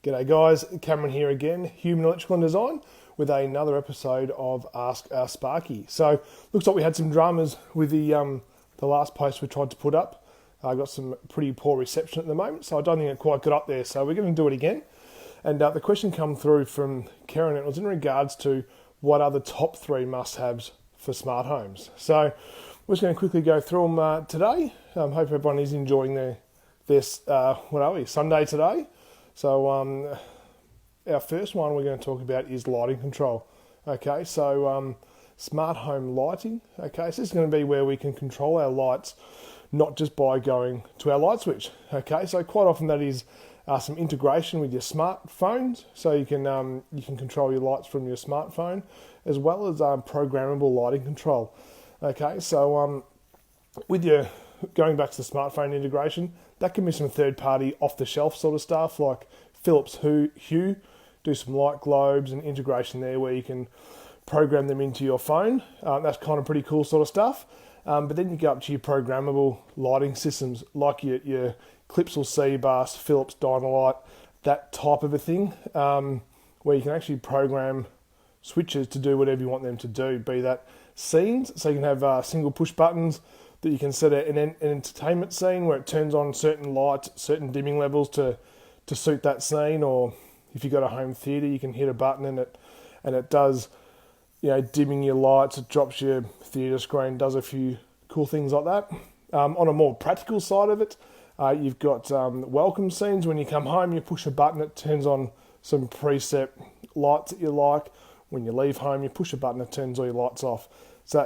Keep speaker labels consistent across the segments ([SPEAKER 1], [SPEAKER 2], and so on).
[SPEAKER 1] G'day guys, Cameron here again, Human Electrical and Design, with another episode of Ask Sparkie. So, looks like we had some dramas with the last post we tried to put up. I got some pretty poor reception at the moment, so I don't think it quite got up there. So we're going to do it again. And the question come through from Karen, and it was in regards to what are the top 3 must-haves for smart homes. So, we're just going to quickly go through them today. Hope everyone is enjoying Sunday today. So our first one we're going to talk about is lighting control. Okay, so smart home lighting. Okay, so this is going to be where we can control our lights, not just by going to our light switch. Okay, so quite often that is some integration with your smartphones, so you can control your lights from your smartphone, as well as programmable lighting control. Okay, so with your going back to the smartphone integration, that can be some third-party, off-the-shelf sort of stuff like Philips Hue, do some light globes and integration there where you can program them into your phone. That's kind of pretty cool sort of stuff. But then you go up to your programmable lighting systems like your Clipsal C-Bus, Philips Dynalight, that type of a thing, where you can actually program switches to do whatever you want them to do, be that scenes, so you can have single push buttons that you can set an entertainment scene where it turns on certain lights, certain dimming levels to suit that scene, or if you've got a home theatre, you can hit a button and it does, dimming your lights, it drops your theatre screen, does a few cool things like that. On a more practical side of it, you've got welcome scenes. When you come home, you push a button, it turns on some preset lights that you like. When you leave home, you push a button, it turns all your lights off. So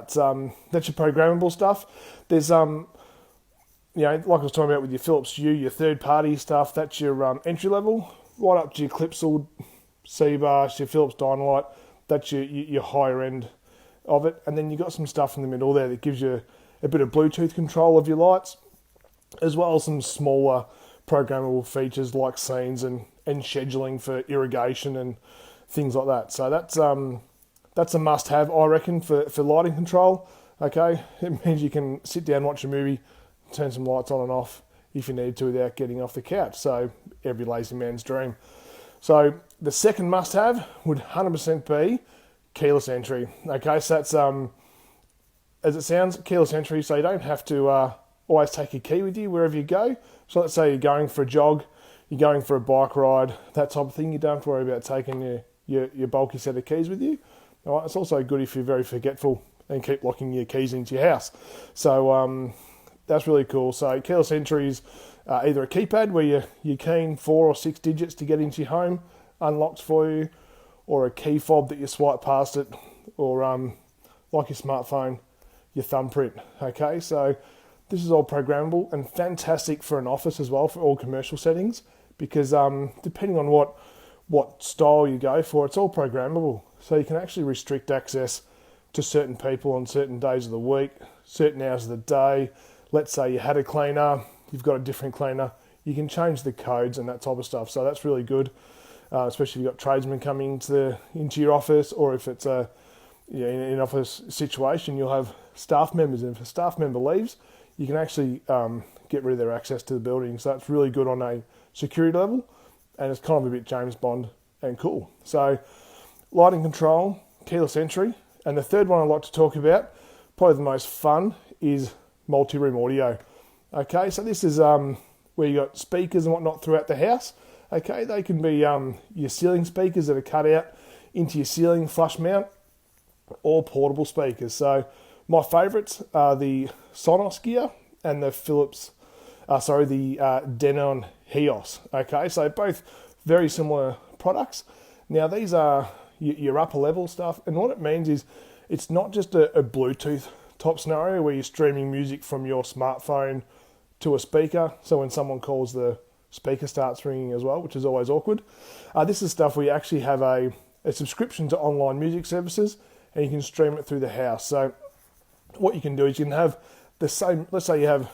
[SPEAKER 1] that's your programmable stuff. There's like I was talking about with your Philips Hue, your third-party stuff. That's your entry level, right up to your Clipsal C-Bus, your Philips Dynalight. That's your higher end of it, and then you got some stuff in the middle there that gives you a bit of Bluetooth control of your lights, as well as some smaller programmable features like scenes and scheduling for irrigation and things like that. So that's a must-have, I reckon, for lighting control. Okay, it means you can sit down, watch a movie, turn some lights on and off if you need to without getting off the couch. So every lazy man's dream. So the second must-have would 100% be keyless entry. Okay, so that's as it sounds, keyless entry. So you don't have to always take your key with you wherever you go. So let's say you're going for a jog, you're going for a bike ride, that type of thing. You don't have to worry about taking your bulky set of keys with you. All right, it's also good if you're very forgetful and keep locking your keys into your house. So that's really cool. So keyless entry is either a keypad where you're keying 4 or 6 digits to get into your home, unlocks for you, or a key fob that you swipe past it, or like your smartphone, your thumbprint. Okay, so this is all programmable and fantastic for an office as well, for all commercial settings, because depending on what style you go for, it's all programmable. So you can actually restrict access to certain people on certain days of the week, certain hours of the day. Let's say you had a cleaner, you've got a different cleaner. You can change the codes and that type of stuff. So that's really good, especially if you've got tradesmen coming into your office, or if it's in an office situation, you'll have staff members. And if a staff member leaves, you can actually get rid of their access to the building. So that's really good on a security level, and it's kind of a bit James Bond and cool. So lighting control, keyless entry, and the third one I'd like to talk about, probably the most fun, is multi-room audio. Okay, so this is where you got speakers and whatnot throughout the house. Okay, they can be your ceiling speakers that are cut out into your ceiling flush mount, or portable speakers. So my favourites are the Sonos Gear and the Denon Hios. Okay, so both very similar products. Now these are your upper level stuff, and what it means is it's not just a Bluetooth type scenario where you're streaming music from your smartphone to a speaker, so when someone calls, the speaker starts ringing as well, which is always awkward. This is stuff where you actually have a subscription to online music services, and you can stream it through the house. So what you can do is you can have the same, let's say you have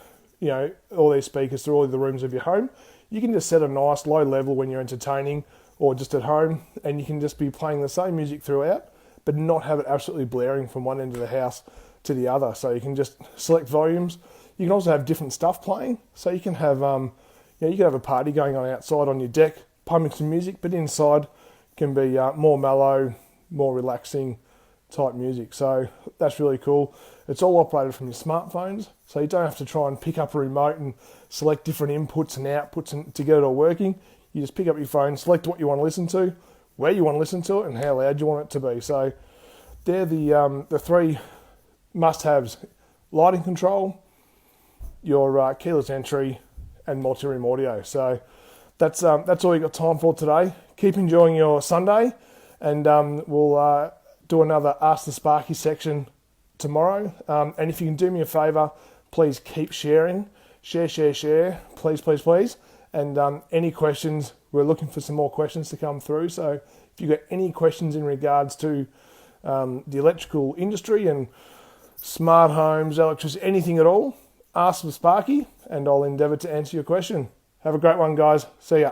[SPEAKER 1] all these speakers through all of the rooms of your home. You can just set a nice low level when you're entertaining or just at home, and you can just be playing the same music throughout, but not have it absolutely blaring from one end of the house to the other. So you can just select volumes. You can also have different stuff playing. So you can have, you can have a party going on outside on your deck, pumping some music, but inside can be more mellow, more relaxing type music. So that's really cool. It's all operated from your smartphones, so you don't have to try and pick up a remote and select different inputs and outputs to get it all working. You just pick up your phone, select what you want to listen to, where you want to listen to it, and how loud you want it to be. So they're the three must-haves: lighting control, your keyless entry, and multi-room audio. So that's all you got time for today. Keep enjoying your Sunday, and we'll do another Ask the Sparkie section tomorrow. And if you can do me a favour, please keep sharing. Share. Please. And any questions, we're looking for some more questions to come through. So if you've got any questions in regards to the electrical industry and smart homes, electricity, anything at all, ask the Sparkie and I'll endeavour to answer your question. Have a great one, guys. See ya.